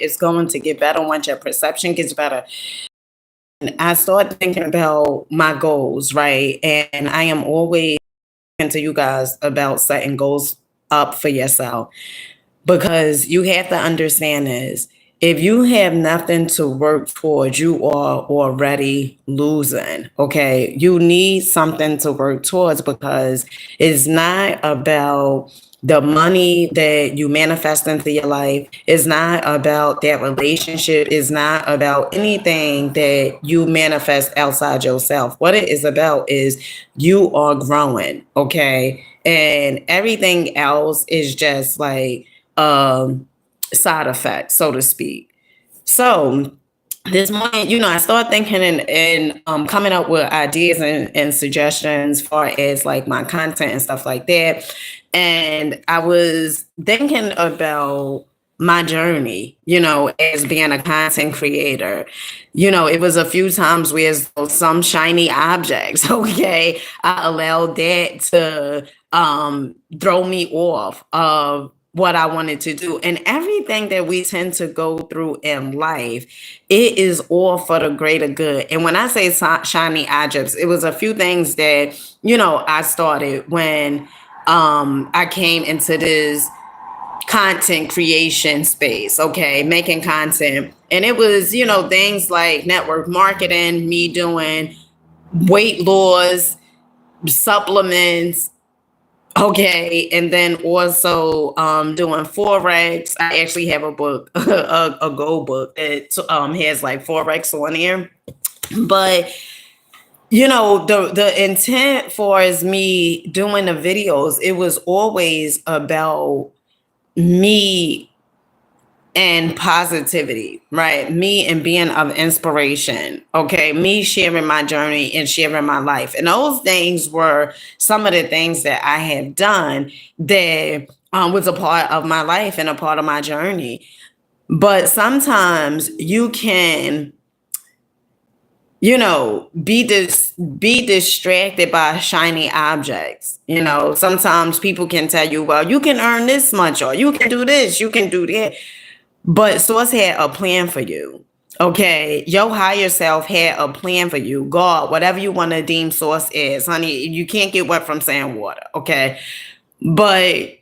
it's going to get better once your perception gets better. And I started thinking about my goals, right? And I am always talking to you guys about setting goals up for yourself, because you have to understand this. If you have nothing to work towards, you are already losing. Okay. You need something to work towards, because it's not about the money that you manifest into your life. It's not about that relationship. It's not about anything that you manifest outside yourself. What it is about is you are growing. Okay. And everything else is just like, um, side effect, so to speak. So this morning, I started thinking and coming up with ideas and suggestions as far as like my content and stuff like that. And I was thinking about my journey, as being a content creator. It was a few times where some shiny objects, okay, I allowed that to throw me off of what I wanted to do. And everything that we tend to go through in life, it is all for the greater good. And when I say shiny objects, it was a few things that, I started when I came into this content creation space, okay, making content. And it was, things like network marketing, me doing weight loss, supplements, okay, and then also doing forex. I actually have a book, a go book that has like forex on there. But the intent for is me doing the videos. It was always about me and positivity, right? Me and being of inspiration. Okay. Me sharing my journey and sharing my life. And those things were some of the things that I have done that was a part of my life and a part of my journey. But sometimes you can, be distracted by shiny objects. Sometimes people can tell you, well, you can earn this much, or you can do this, you can do that. But Source had a plan for you. Okay. Your higher self had a plan for you. God, whatever you want to deem Source is, honey, you can't get wet from sand water. Okay. But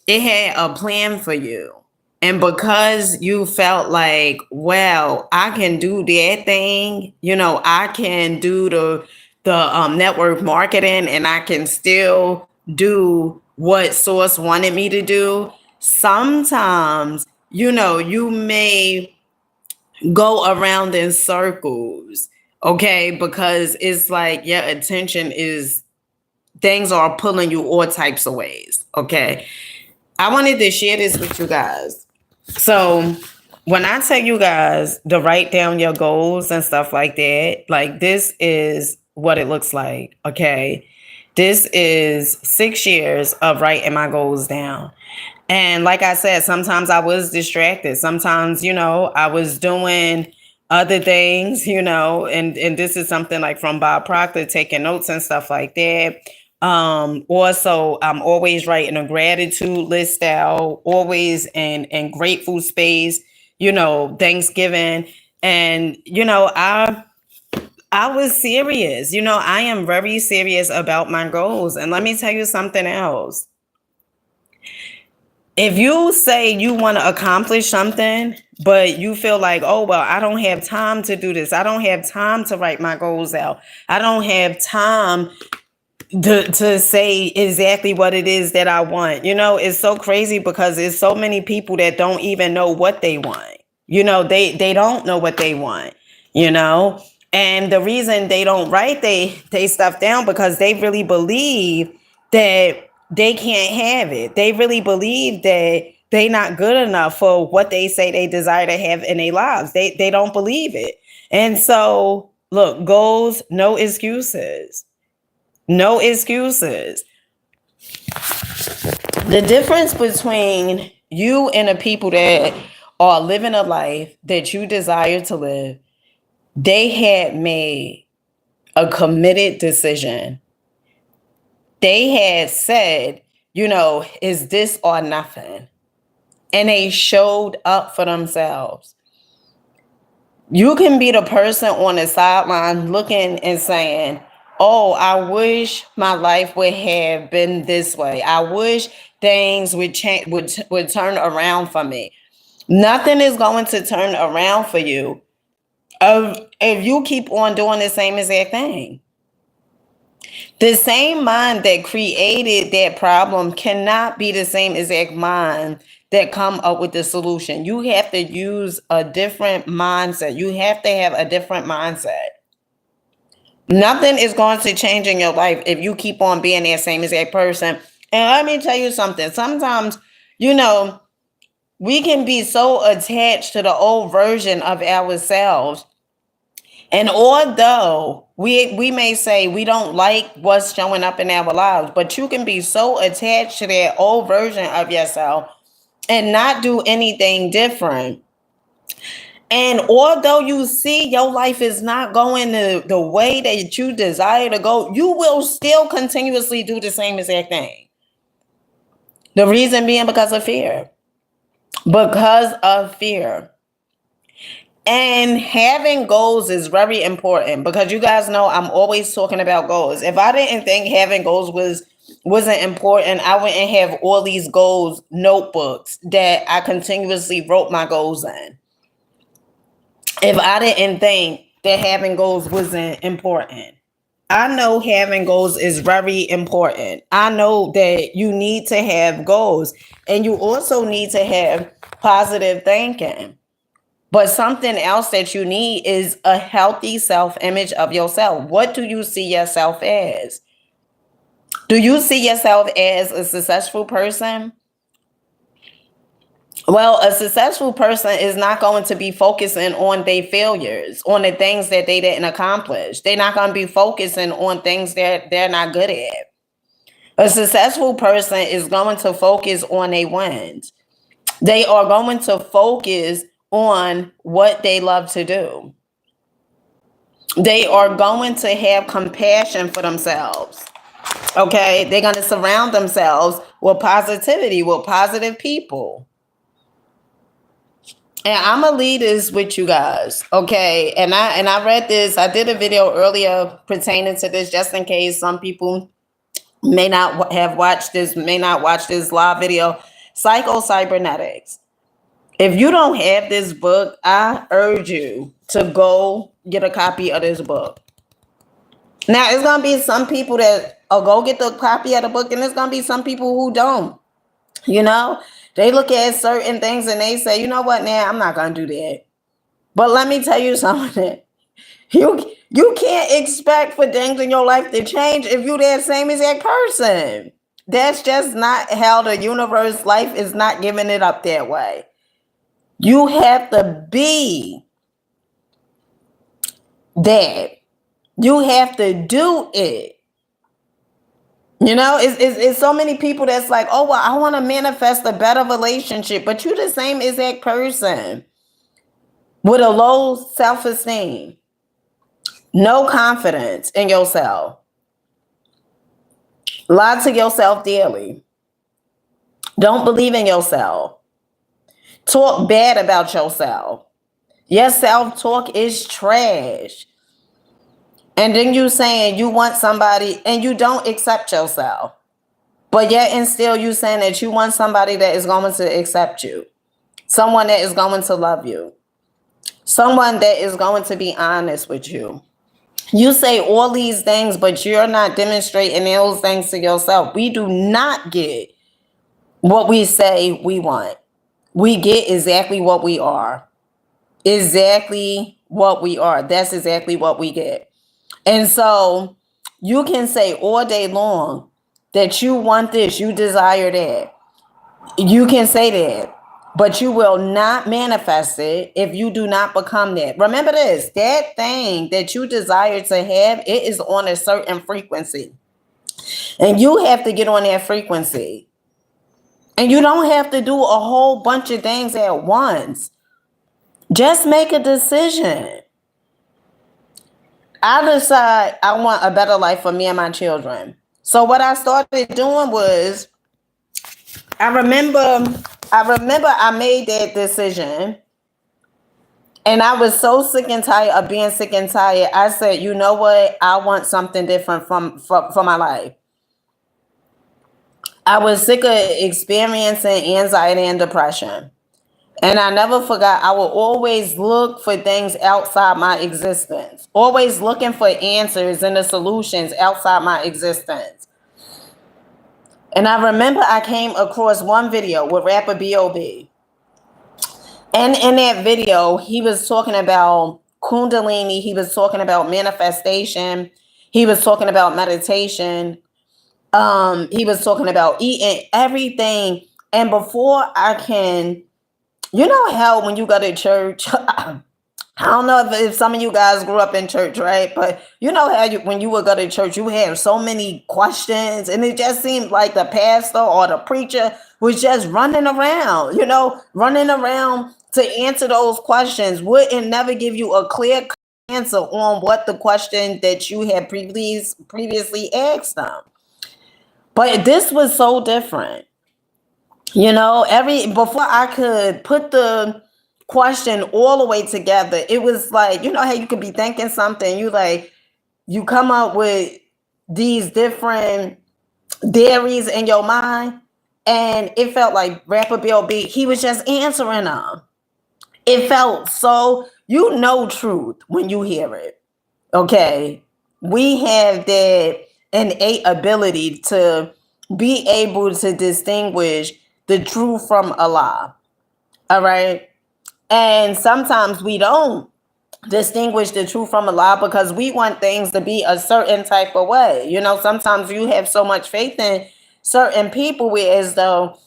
it had a plan for you. And because you felt like, well, I can do that thing, I can do the network marketing, and I can still do what Source wanted me to do. Sometimes, you may go around in circles, okay? Because it's like your attention is, things are pulling you all types of ways, okay? I wanted to share this with you guys. So when I tell you guys to write down your goals and stuff like that, like this is what it looks like, okay? This is 6 years of writing my goals down. And like I said, sometimes I was distracted. Sometimes, I was doing other things, and this is something like from Bob Proctor, taking notes and stuff like that. Also, I'm always writing a gratitude list out, always in grateful space, Thanksgiving. And, I was serious. I am very serious about my goals. And let me tell you something else. If you say you want to accomplish something, but you feel like, oh, well, I don't have time to do this. I don't have time to write my goals out. I don't have time to say exactly what it is that I want. It's so crazy because there's so many people that don't even know what they want. They don't know what they want, and the reason they don't write they stuff down because they really believe that they can't have it. They really believe that they not good enough for what they say they desire to have in their lives. They don't believe it. And so look, goals, no excuses. No excuses. The difference between you and the people that are living a life that you desire to live, they had made a committed decision. They had said, is this or nothing? and they showed up for themselves. You can be the person on the sideline looking and saying, oh, I wish my life would have been this way. I wish things would change, would turn around for me. Nothing is going to turn around for you if you keep on doing the same exact thing. The same mind that created that problem cannot be the same exact mind that come up with the solution. You have to use a different mindset. You have to have a different mindset. Nothing is going to change in your life if you keep on being that same exact person. And let me tell you something. Sometimes, we can be so attached to the old version of ourselves. And although we may say we don't like what's showing up in our lives, but you can be so attached to that old version of yourself and not do anything different. And although you see your life is not going the way that you desire to go, you will still continuously do the same exact thing. The reason being because of fear. Because of fear. And having goals is very important because you guys know I'm always talking about goals. If I didn't think having goals wasn't important, I wouldn't have all these goals notebooks that I continuously wrote my goals in. If I didn't think that having goals wasn't important. I know having goals is very important. I know that you need to have goals and you also need to have positive thinking. But something else that you need is a healthy self-image of yourself. What do you see yourself as? Do you see yourself as a successful person? Well, a successful person is not going to be focusing on their failures, on the things that they didn't accomplish. They're not going to be focusing on things that they're not good at. A successful person is going to focus on their wins. They are going to focus on what they love to do. They are going to have compassion for themselves. Okay, they're going to surround themselves with positivity, with positive people. And I'm gonna leave this with you guys, okay? And I read this. I did a video earlier pertaining to this, just in case some people may not have watched this, may not watch this live video. Psycho-Cybernetics. If you don't have this book, I urge you to go get a copy of this book. Now, it's going to be some people that go get the copy of the book, and there's going to be some people who don't. They look at certain things and they say, you know what, now I'm not going to do that. But let me tell you something. You can't expect for things in your life to change if you're that same exact person. That's just not how the universe, life is not giving it up that way. You have to be that. You have to do it. It's so many people that's like, oh, well, I want to manifest a better relationship. But you're the same exact person with a low self-esteem, no confidence in yourself. Lie to yourself daily. Don't believe in yourself. Talk bad about yourself. Your self-talk is trash. And then you saying you want somebody and you don't accept yourself. But yet and still you saying that you want somebody that is going to accept you. Someone that is going to love you. Someone that is going to be honest with you. You say all these things, but you're not demonstrating those things to yourself. We do not get what we say we want. We get exactly what we are. Exactly what we are. That's exactly what we get. And so you can say all day long that you want this, you desire that. You can say that, but you will not manifest it if you do not become that. Remember this, that thing that you desire to have, it is on a certain frequency. And you have to get on that frequency. And you don't have to do a whole bunch of things at once. Just make a decision. I decide I want a better life for me and my children. So what I started doing was, I remember I remember I made that decision, and I was so sick and tired of being sick and tired. I said, you know what? I want something different from my life. I was sick of experiencing anxiety and depression. And I never forgot, I will always look for things outside my existence, always looking for answers and the solutions outside my existence. And I remember I came across one video with rapper B.O.B. And in that video, he was talking about Kundalini, he was talking about manifestation, he was talking about meditation, he was talking about eating everything. And before I can, you know how when you go to church, I don't know if some of you guys grew up in church, right? But you know how when you would go to church, you have so many questions, and it just seemed like the pastor or the preacher was just running around, running around to answer those questions, wouldn't never give you a clear answer on what the question that you had previously asked them. But this was so different. Before I could put the question all the way together, it was like, how you could be thinking something, you come up with these different theories in your mind, and it felt like rapper B.O.B., he was just answering them. It felt so, truth when you hear it. Okay. We have that innate ability to be able to distinguish the truth from a lie. All right. And sometimes we don't distinguish the truth from a lie because we want things to be a certain type of way. Sometimes you have so much faith in certain people as though,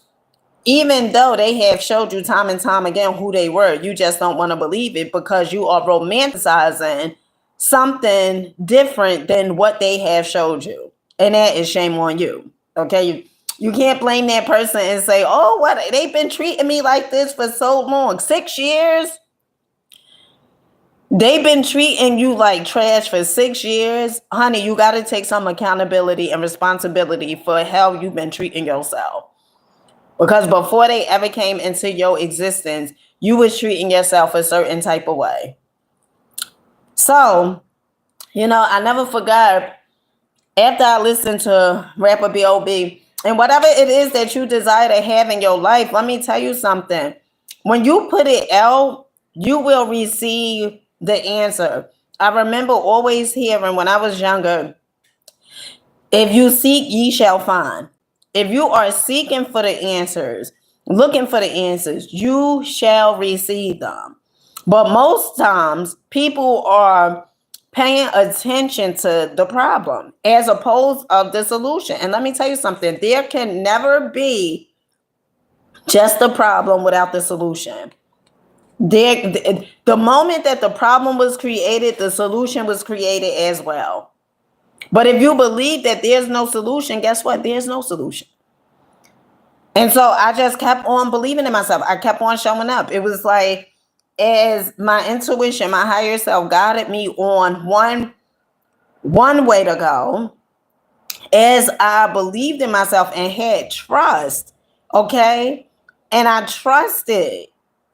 even though they have showed you time and time again who they were, you just don't want to believe it because you are romanticizing something different than what they have showed you. And that is shame on you. Okay. You can't blame that person and say, oh, what, they've been treating me like this for so long. 6 years. They've been treating you like trash for 6 years. Honey, you got to take some accountability and responsibility for how you've been treating yourself. Because before they ever came into your existence, you was treating yourself a certain type of way. So, I never forgot, after I listened to rapper B.O.B., and whatever it is that you desire to have in your life, let me tell you something. When you put it out, you will receive the answer. I remember always hearing when I was younger, if you seek, ye shall find. If you are seeking for the answers, looking for the answers, you shall receive them. But most times, people are paying attention to the problem as opposed of the solution. And let me tell you something, there can never be just a problem without the solution. The moment that the problem was created, the solution was created as well. But if you believe that there's no solution, guess what? There's no solution. And so I just kept on believing in myself. I kept on showing up. It was like, as my intuition, my higher self guided me on one way to go, as I believed in myself and had trust, okay? And I trusted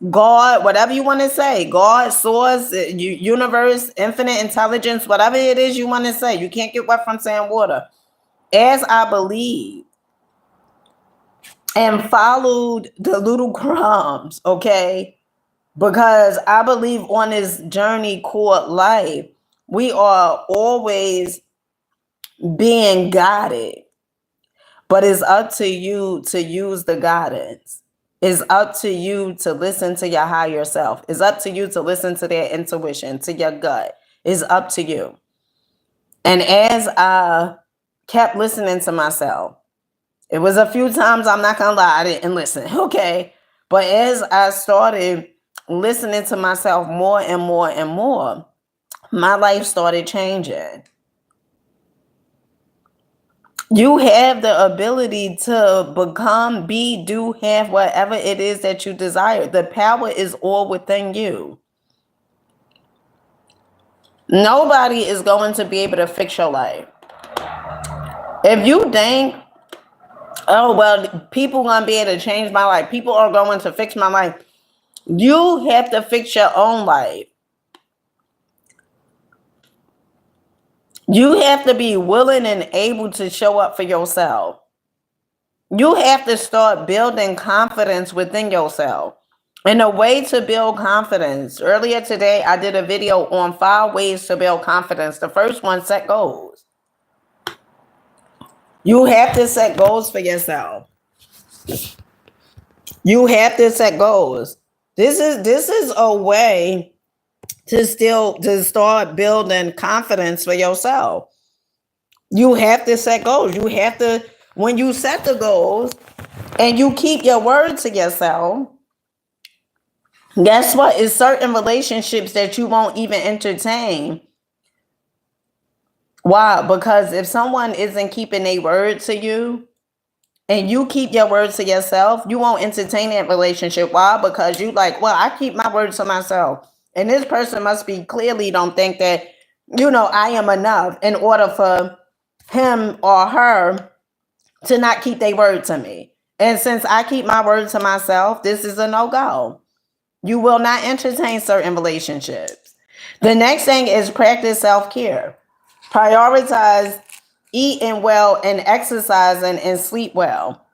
God, whatever you want to say, God, source, universe, infinite intelligence, whatever it is you want to say. You can't get wet from saying water. As I believed and followed the little crumbs, okay? Because I believe on this journey called life, we are always being guided. But it's up to you to use the guidance. It's up to you to listen to your higher self. It's up to you to listen to their intuition, to your gut. It's up to you. And as I kept listening to myself, it was a few times, I'm not going to lie, I didn't listen, okay? But as I started listening to myself more and more and more, my life started changing. You have the ability to become, be, do, have whatever it is that you desire. The power is all within you. Nobody is going to be able to fix your life. If you think Oh, well, people gonna be able to change my life. People are going to fix my life. You have to fix your own life. You have to be willing and able to show up for yourself. You have to start building confidence within yourself. And a way to build confidence. Earlier today, I did a video on 5 ways to build confidence. The first one, set goals. You have to set goals for yourself. You have to set goals. This is a way to start building confidence for yourself. You have to set goals. You have to, when you set the goals and you keep your word to yourself, guess what? It's certain relationships that you won't even entertain. Why? Because if someone isn't keeping a word to you and you keep your word to yourself, you won't entertain that relationship. Why? Because you like, well, I keep my word to myself. And this person must be clearly don't think that, I am enough in order for him or her to not keep their word to me. And since I keep my word to myself, this is a no-go. You will not entertain certain relationships. The next thing is practice self-care. Prioritize eating well and exercising and sleep well.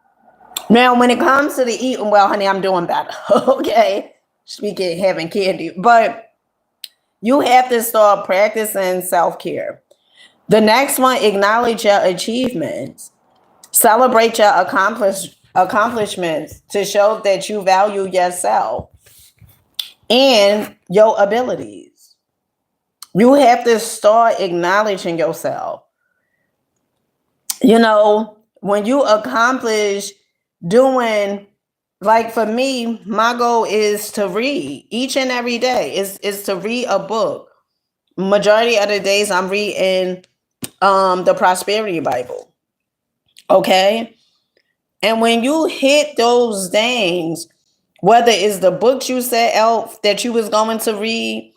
Now, when it comes to the eating well, honey, I'm doing better. Okay. Speaking having candy. But you have to start practicing self-care. The next one, acknowledge your achievements. Celebrate your accomplishments to show that you value yourself and your abilities. You have to start acknowledging yourself. When you accomplish doing, like for me, my goal is to read each and every day, is to read a book. Majority of the days I'm reading the Prosperity Bible. Okay? And when you hit those things, whether it's the books you set out that you was going to read,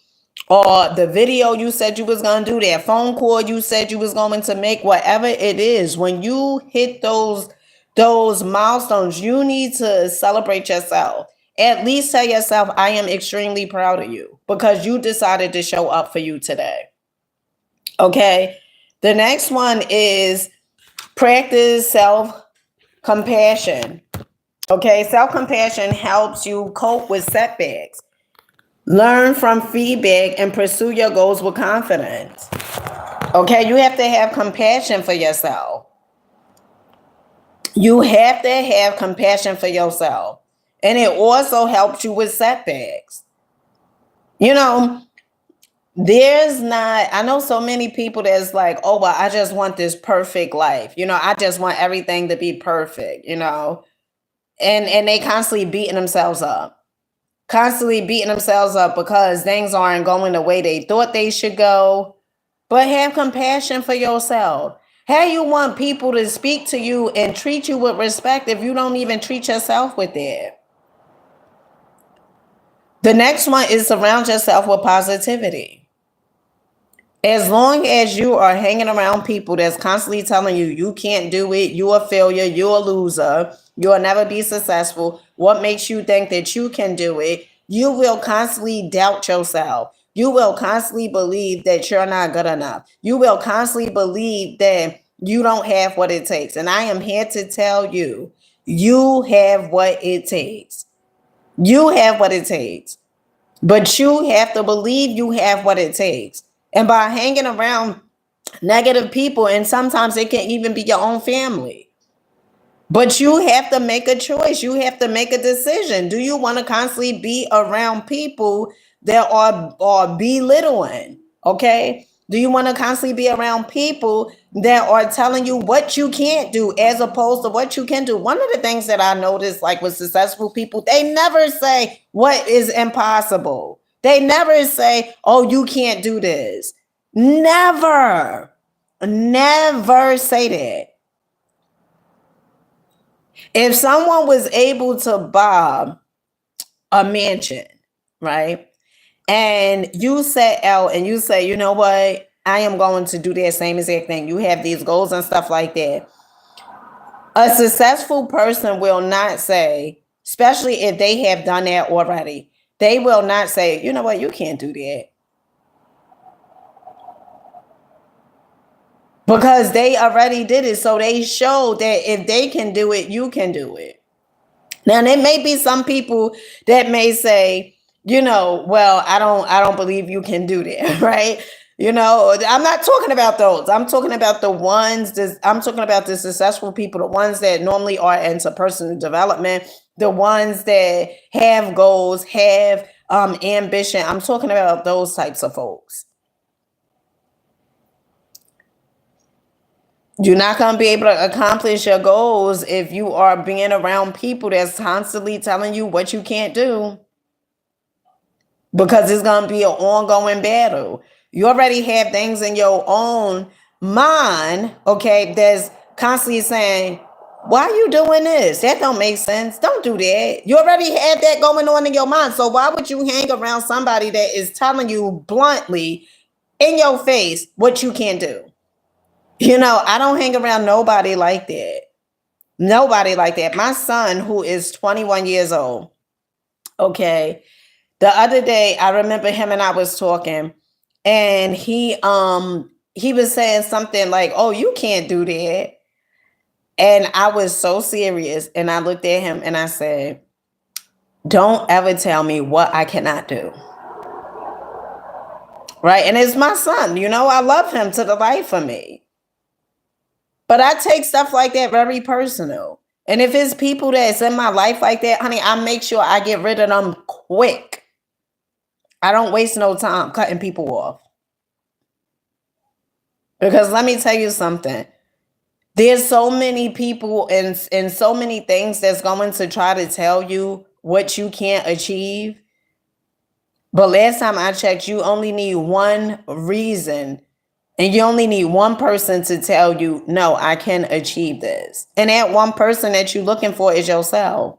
or the video you said you was going to do, that phone call you said you was going to make, whatever it is, when you hit those milestones, you need to celebrate yourself. At least tell yourself, I am extremely proud of you because you decided to show up for you today. Okay. The next one is practice self-compassion. Okay. Self-compassion helps you cope with setbacks. Learn from feedback and pursue your goals with confidence. Okay, you have to have compassion for yourself. You have to have compassion for yourself. And it also helps you with setbacks. I know so many people that's like, oh, well, I just want this perfect life. I just want everything to be perfect, and they constantly beating themselves up. Because things aren't going the way they thought they should go. But have compassion for yourself. How you want people to speak to you and treat you with respect if you don't even treat yourself with it? The next one is surround yourself with positivity. As long as you are hanging around people that's constantly telling you you can't do it, you're a failure, you're a loser, you'll never be successful, what makes you think that you can do it, you will constantly doubt yourself. You will constantly believe that you're not good enough. You will constantly believe that you don't have what it takes. And I am here to tell you, you have what it takes. You have what it takes. But you have to believe you have what it takes. And by hanging around negative people, and sometimes it can even be your own family. But you have to make a choice. You have to make a decision. Do you want to constantly be around people that are belittling? Okay. Do you want to constantly be around people that are telling you what you can't do as opposed to what you can do? One of the things that I noticed, like with successful people, they never say what is impossible. They never say, oh, you can't do this. Never say that. If someone was able to buy a mansion, right? And you set out and you say, you know what? I am going to do that same exact thing. You have these goals and stuff like that. A successful person will not say, especially if they have done that already, they will not say, you know what, you can't do that. Because they already did it. So they showed that if they can do it, you can do it. Now there may be some people that may say, well, I don't believe you can do that, right? I'm not talking about those. I'm talking about I'm talking about the successful people, the ones that normally are into personal development, the ones that have goals, have ambition. I'm talking about those types of folks. You're not going to be able to accomplish your goals if you are being around people that's constantly telling you what you can't do, because it's going to be an ongoing battle. You already have things in your own mind, okay, that's constantly saying, why are you doing this? That don't make sense. Don't do that. You already had that going on in your mind. So why would you hang around somebody that is telling you bluntly in your face what you can't do? I don't hang around nobody like that. Nobody like that. My son, who is 21 years old, okay, the other day I remember him and I was talking, and he was saying something like, oh, you can't do that. And I was so serious, and I looked at him and I said, don't ever tell me what I cannot do. Right? And it's my son, I love him to the life of me. But I take stuff like that very personal. And if it's people that's in my life like that, honey, I make sure I get rid of them quick. I don't waste no time cutting people off. Because let me tell you something. There's so many people and so many things that's going to try to tell you what you can't achieve. But last time I checked, you only need one reason. And you only need one person to tell you, no, I can achieve this. And that one person that you're looking for is yourself.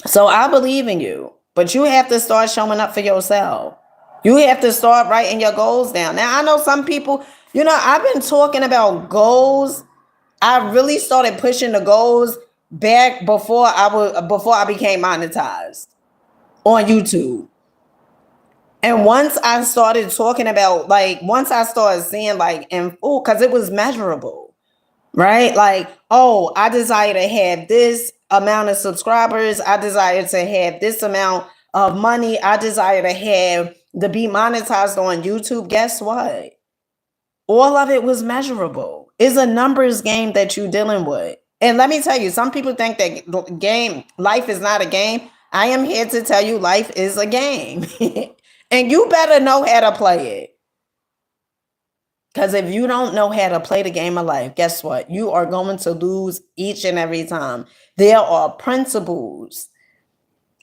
So I believe in you, but you have to start showing up for yourself. You have to start writing your goals down. Now, I know some people, I've been talking about goals. I really started pushing the goals back before I became monetized on YouTube. And once I started talking about, once I started seeing, because it was measurable, right? Like, oh, I desire to have this amount of subscribers. I desire to have this amount of money. I desire to be monetized on YouTube. Guess what? All of it was measurable. It's a numbers game that you're dealing with. And let me tell you, some people think that life is not a game. I am here to tell you life is a game. And you better know how to play it. Because if you don't know how to play the game of life, guess what? You are going to lose each and every time. There are principles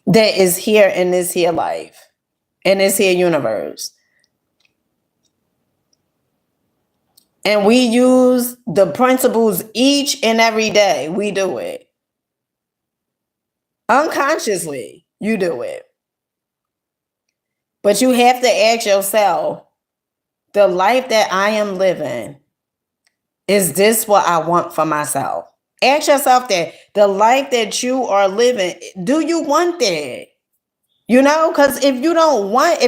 that is here in this here life, in this here universe. And we use the principles each and every day. We do it. Unconsciously, you do it. But you have to ask yourself, the life that I am living, is this what I want for myself? Ask yourself that. The life that you are living, do you want that? Because if you don't want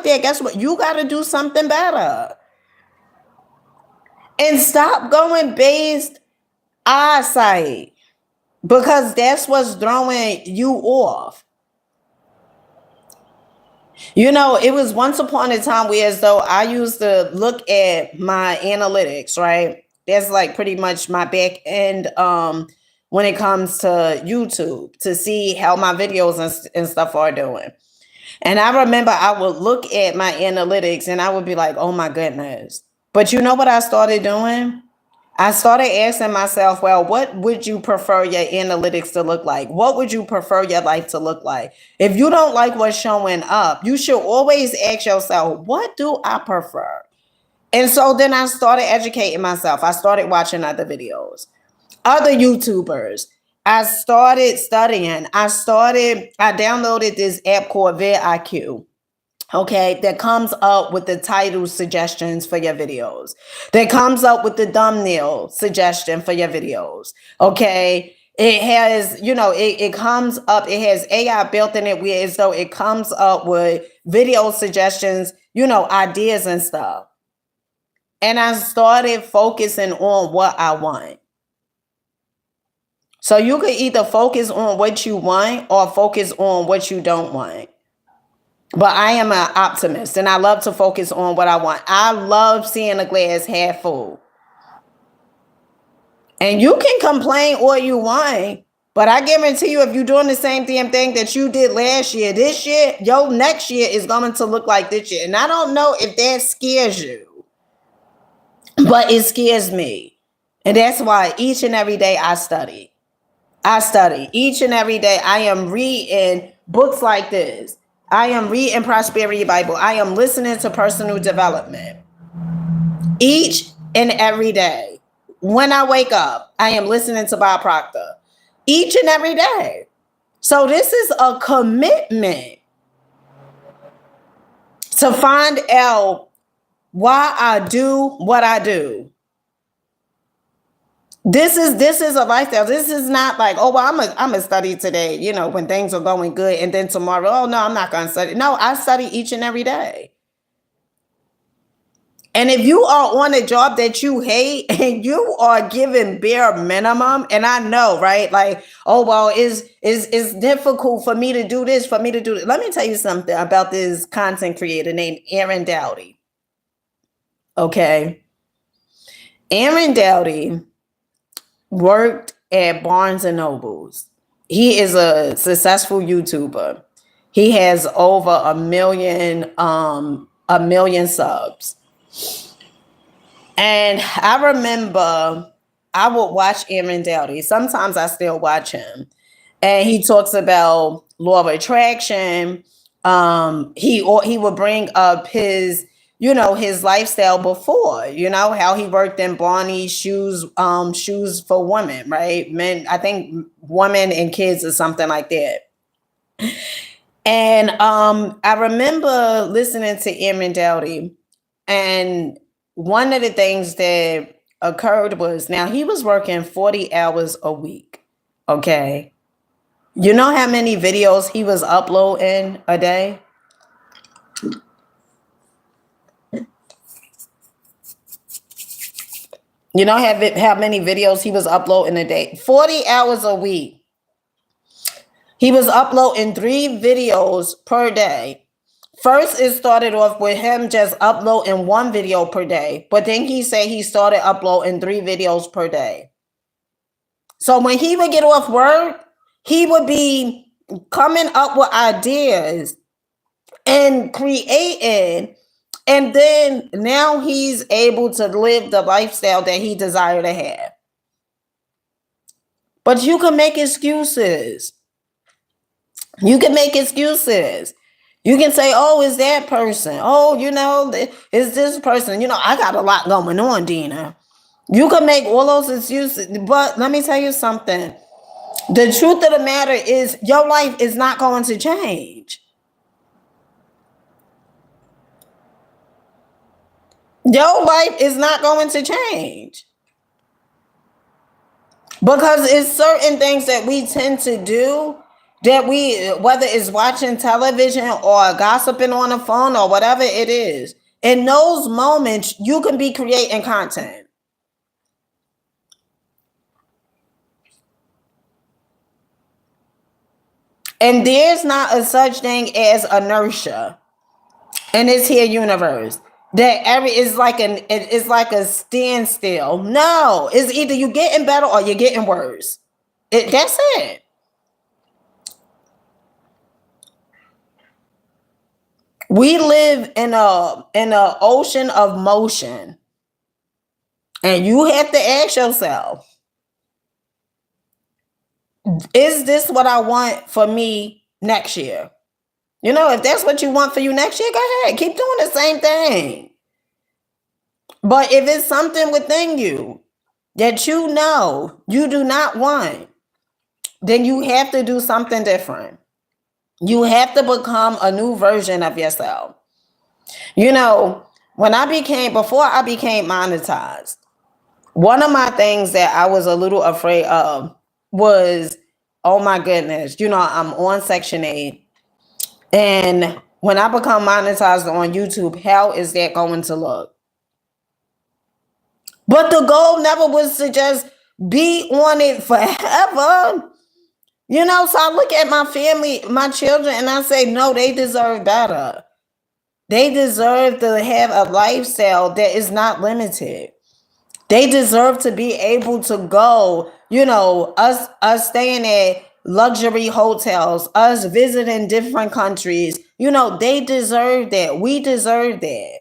that, guess what? You got to do something better. And stop going based eyesight, because that's what's throwing you off. It was once upon a time where, as though I used to look at my analytics, right? That's like pretty much my back end when it comes to YouTube, to see how my videos and stuff are doing. And I remember I would look at my analytics and I would be like, oh my goodness. But you know what I started doing? I started asking myself, well, what would you prefer your analytics to look like? What would you prefer your life to look like? If you don't like what's showing up, you should always ask yourself, what do I prefer? And so then I started educating myself. I started watching other videos, other YouTubers. I started studying. I downloaded this app called vidIQ. okay, that comes up with the title suggestions for your videos, that comes up with the thumbnail suggestion for your videos, okay? It has, it comes up, it has AI built in it where as though it comes up with video suggestions, ideas and stuff. And I started focusing on what I want. So you can either focus on what you want or focus on what you don't want. But I am an optimist and I love to focus on what I want. I love seeing a glass half full. And you can complain all you want, but I guarantee you, if you're doing the same damn thing that you did last year, this year, your next year is going to look like this year. And I don't know if that scares you, but it scares me. And that's why each and every day I study. Each and every day. I am reading books like this. I am reading Prosperity Bible. I am listening to personal development. Each and every day. When I wake up, I am listening to Bob Proctor. Each and every day. So this is a commitment to find out why I do what I do. This is a lifestyle. This is not like, oh, well, I'm a study today, when things are going good, and then tomorrow, oh no, I'm not gonna study. No, I study each and every day. And if you are on a job that you hate and you are given bare minimum, and I know, right? Like, oh well, it's difficult for me to do this, for me to do it. Let me tell you something about this content creator named Aaron Doughty. Okay. Aaron Doughty worked at Barnes and Nobles. He is a successful YouTuber. He has over a million subs. And I remember I would watch Aaron Doughty. Sometimes I still watch him. And he talks about law of attraction. He would bring up his lifestyle before, how he worked in Barney's shoes for women, right? Men, I think women and kids or something like that. And I remember listening to Aaron Doughty, and one of the things that occurred was, now he was working 40 hours a week. Okay. You know how many videos he was uploading a day? You know how many videos he was uploading a day? 40 hours a week. He was uploading 3 videos per day. First, it started off with him just uploading 1 video per day. But then he said he started uploading 3 videos per day. So when he would get off work, he would be coming up with ideas and creating. And then now he's able to live the lifestyle that he desired to have. But you can make excuses. You can make excuses. You can say, oh, it's that person. Oh, it's this person. I got a lot going on, Dina. You can make all those excuses. But let me tell you something. The truth of the matter is your life is not going to change. Your life is not going to change. Because it's certain things that we tend to do that whether it's watching television or gossiping on the phone or whatever it is, in those moments, you can be creating content. And there's not a such thing as inertia in this here universe. That it's like a standstill. No, it's either you getting better or you're getting worse. That's it. We live in a ocean of motion, and you have to ask yourself, is this what I want for me next year? If that's what you want for you next year, go ahead. Keep doing the same thing. But if it's something within you that you do not want, then you have to do something different. You have to become a new version of yourself. You know, before I became monetized, one of my things that I was a little afraid of was, oh my goodness, I'm on Section 8. And when I become monetized on YouTube, how is that going to look? But the goal never was to just be on it forever. So I look at my family, my children, and I say, no, they deserve better. They deserve to have a lifestyle that is not limited. They deserve to be able to go, us staying at luxury hotels, us visiting different countries. They deserve that. We deserve that.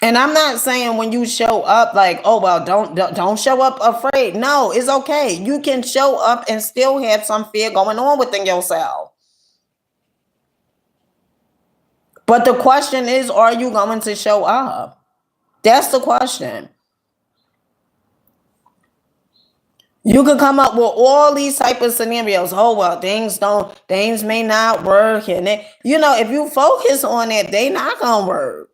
And I'm not saying when you show up like, oh well, don't show up afraid. No, it's okay. You can show up and still have some fear going on within yourself. But the question is, are you going to show up? That's the question. You could come up with all these type of scenarios. Oh well, things may not work, and if you focus on it, they not gonna work.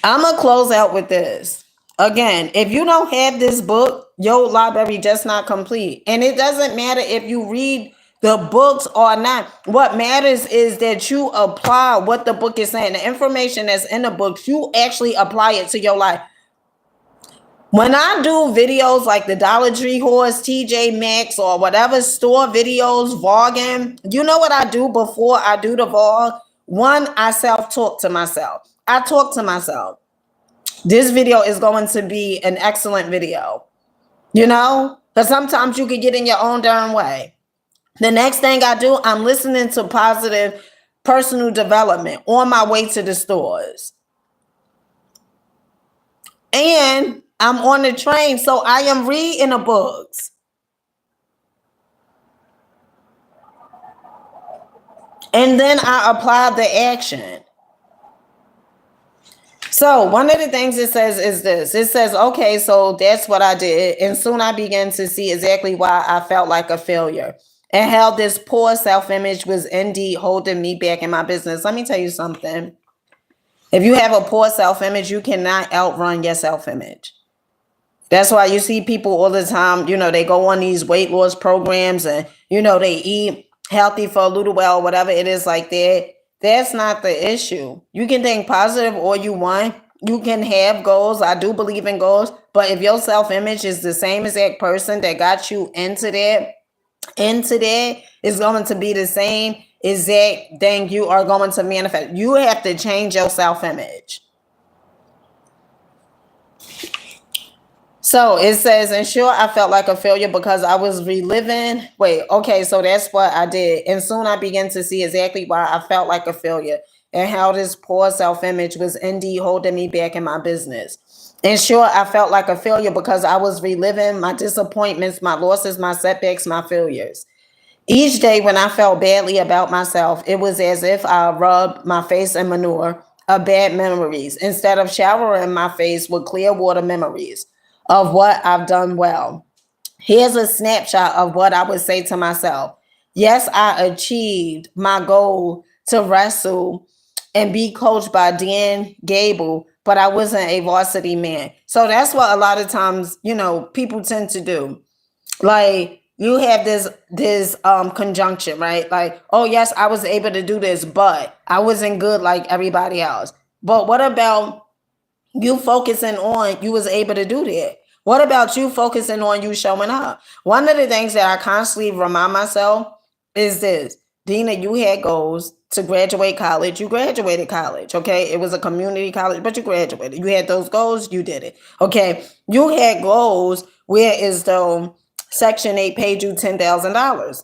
I'm gonna close out with this. Again, if you don't have this book, your library just not complete. And it doesn't matter if you read the books or not. What matters is that you apply what the book is saying. The information that's in the books, you actually apply it to your life. When I do videos like the Dollar Tree Horse, TJ Maxx, or whatever store videos, vlogging, you know what I do before I do the vlog? One, I self-talk to myself. I talk to myself. This video is going to be an excellent video. Because sometimes you can get in your own darn way. The next thing I do, I'm listening to positive personal development on my way to the stores. And I'm on the train, so I am reading the books. And then I apply the action. So one of the things it says is this. It says, okay, so that's what I did. And soon I began to see exactly why I felt like a failure and how this poor self-image was indeed holding me back in my business. Let me tell you something. If you have a poor self-image, you cannot outrun your self-image. That's why you see people all the time, they go on these weight loss programs and, they eat healthy for a little while, whatever it is like that. That's not the issue. You can think positive all you want. You can have goals. I do believe in goals. But if your self-image is the same as that person that got you into that is going to be the same exact thing you are going to manifest. You have to change your self-image. So it says, and sure, I felt like a failure because I was reliving. Wait, okay, so that's what I did. And soon I began to see exactly why I felt like a failure and how this poor self-image was indeed holding me back in my business. And sure, I felt like a failure because I was reliving my disappointments, my losses, my setbacks, my failures. Each day when I felt badly about myself, it was as if I rubbed my face in manure of bad memories instead of showering my face with clear water memories of what I've done well. Here's a snapshot of what I would say to myself. Yes, I achieved my goal to wrestle and be coached by Dan Gable, but I wasn't a varsity man. So that's what a lot of times, people tend to do. Like you have this conjunction, right? Like, oh yes, I was able to do this, but I wasn't good like everybody else. But what about you focusing on you was able to do that? What about you focusing on you showing up? One of the things that I constantly remind myself is this. Dina, you had goals to graduate college. You graduated college, okay? It was a community college, but you graduated. You had those goals, you did it, okay? You had goals where is though Section 8 paid you $10,000.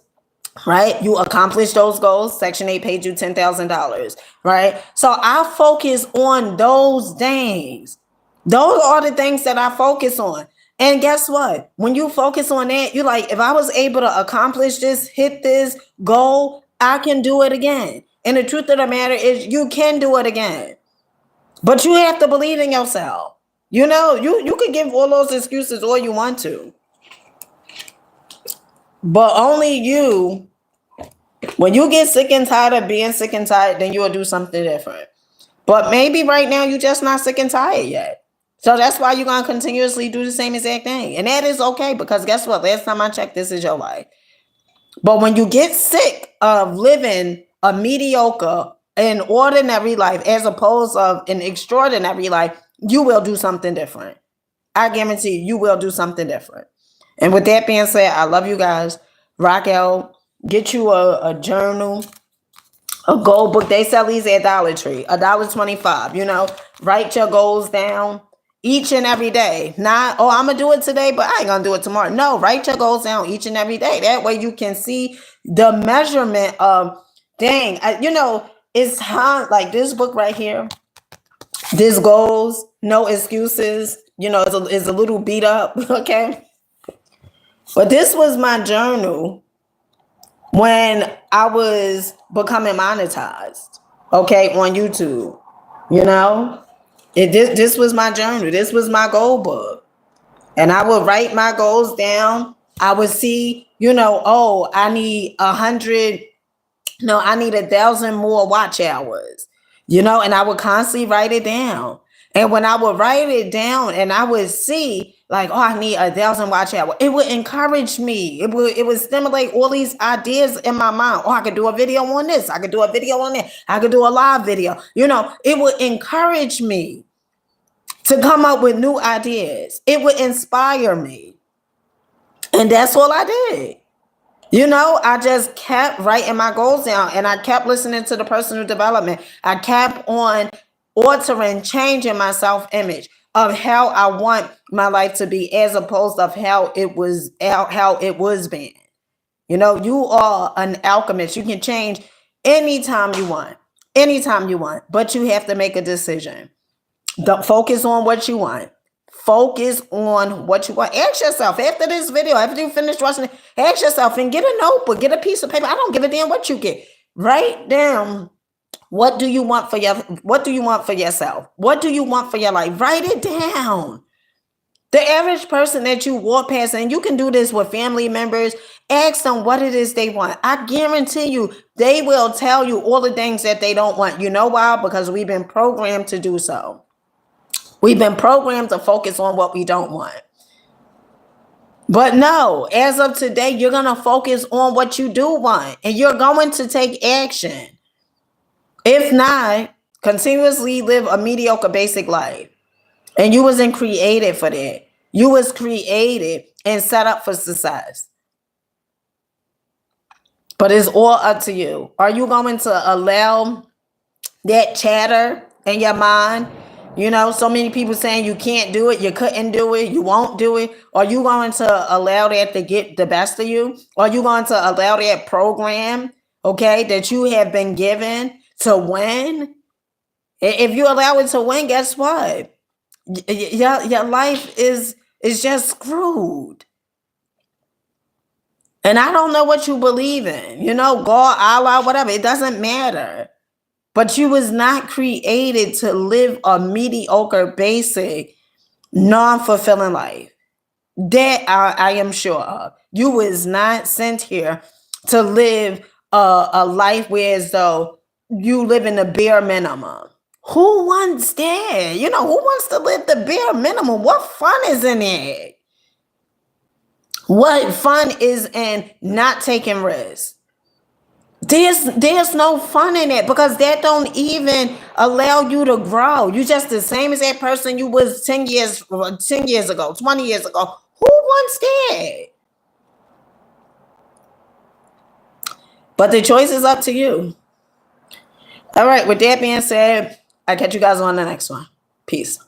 Right? You accomplished those goals. Section 8 paid you $10,000. Right? So I focus on those things. Those are the things that I focus on. And guess what? When you focus on that, you're like, if I was able to accomplish this, hit this goal, I can do it again. And the truth of the matter is you can do it again. But you have to believe in yourself. You could give all those excuses all you want to. But only you, when you get sick and tired of being sick and tired, then you'll do something different. But maybe right now you're just not sick and tired yet. So that's why you're gonna continuously do the same exact thing. And that is okay, because guess what? Last time I checked, this is your life. But when you get sick of living a mediocre and ordinary life as opposed to an extraordinary life, you will do something different. I guarantee you will do something different. And with that being said, I love you guys. Rock out. Get you a journal, a goal book. They sell these at Dollar Tree, $1.25. Write your goals down each and every day. Not, oh, I'm gonna do it today, but I ain't gonna do it tomorrow. No, write your goals down each and every day. That way you can see the measurement of, dang, it's hard. Like this book right here, this goals, no excuses. It's a little beat up, okay? But this was my journal when I was becoming monetized, okay, on YouTube. This was my journal. This was my goal book. And I would write my goals down. I would see, oh, I need 100, no, I need 1,000 more watch hours, and I would constantly write it down. And when I would write it down and I would see like, oh, I need 1,000 watch hours, it would encourage me. It would stimulate all these ideas in my mind. Oh, I could do a video on this. I could do a video on that. I could do a live video. It would encourage me to come up with new ideas. It would inspire me. And that's all I did. I just kept writing my goals down, and I kept listening to the personal development. I kept on altering, changing my self-image of how I want my life to be, as opposed to how it was being. You are an alchemist. You can change anytime you want, but you have to make a decision. Don't focus on what you want. Focus on what you want. Ask yourself after this video, after you finish watching it, ask yourself and get a notebook, get a piece of paper. I don't give a damn what you get. Write down, what do you want for yourself? What do you want for your life? Write it down. The average person that you walk past, and you can do this with family members, ask them what it is they want. I guarantee you, they will tell you all the things that they don't want. You know why? Because we've been programmed to do so. We've been programmed to focus on what we don't want. But no, as of today, you're going to focus on what you do want, and you're going to take action. If not, continuously live a mediocre basic life. And you wasn't created for that. You was created and set up for success. But it's all up to you. Are you going to allow that chatter in your mind? So many people saying you can't do it, you couldn't do it, you won't do it. Are you going to allow that to get the best of you? Are you going to allow that program, okay, that you have been given to win? If you allow it to win, guess what? Your life is just screwed. And I don't know what you believe in, God, Allah, whatever. It doesn't matter. But you was not created to live a mediocre, basic, non-fulfilling life. That I am sure of. You was not sent here to live a life where as though you live in the bare minimum. Who wants that? Who wants to live the bare minimum? What fun is in it? What fun is in not taking risks? There's no fun in it, because that don't even allow you to grow. You just the same as that person you was 10 years ago, 20 years ago. Who wants that? But the choice is up to you. All right, with that being said, I'll catch you guys on the next one. Peace.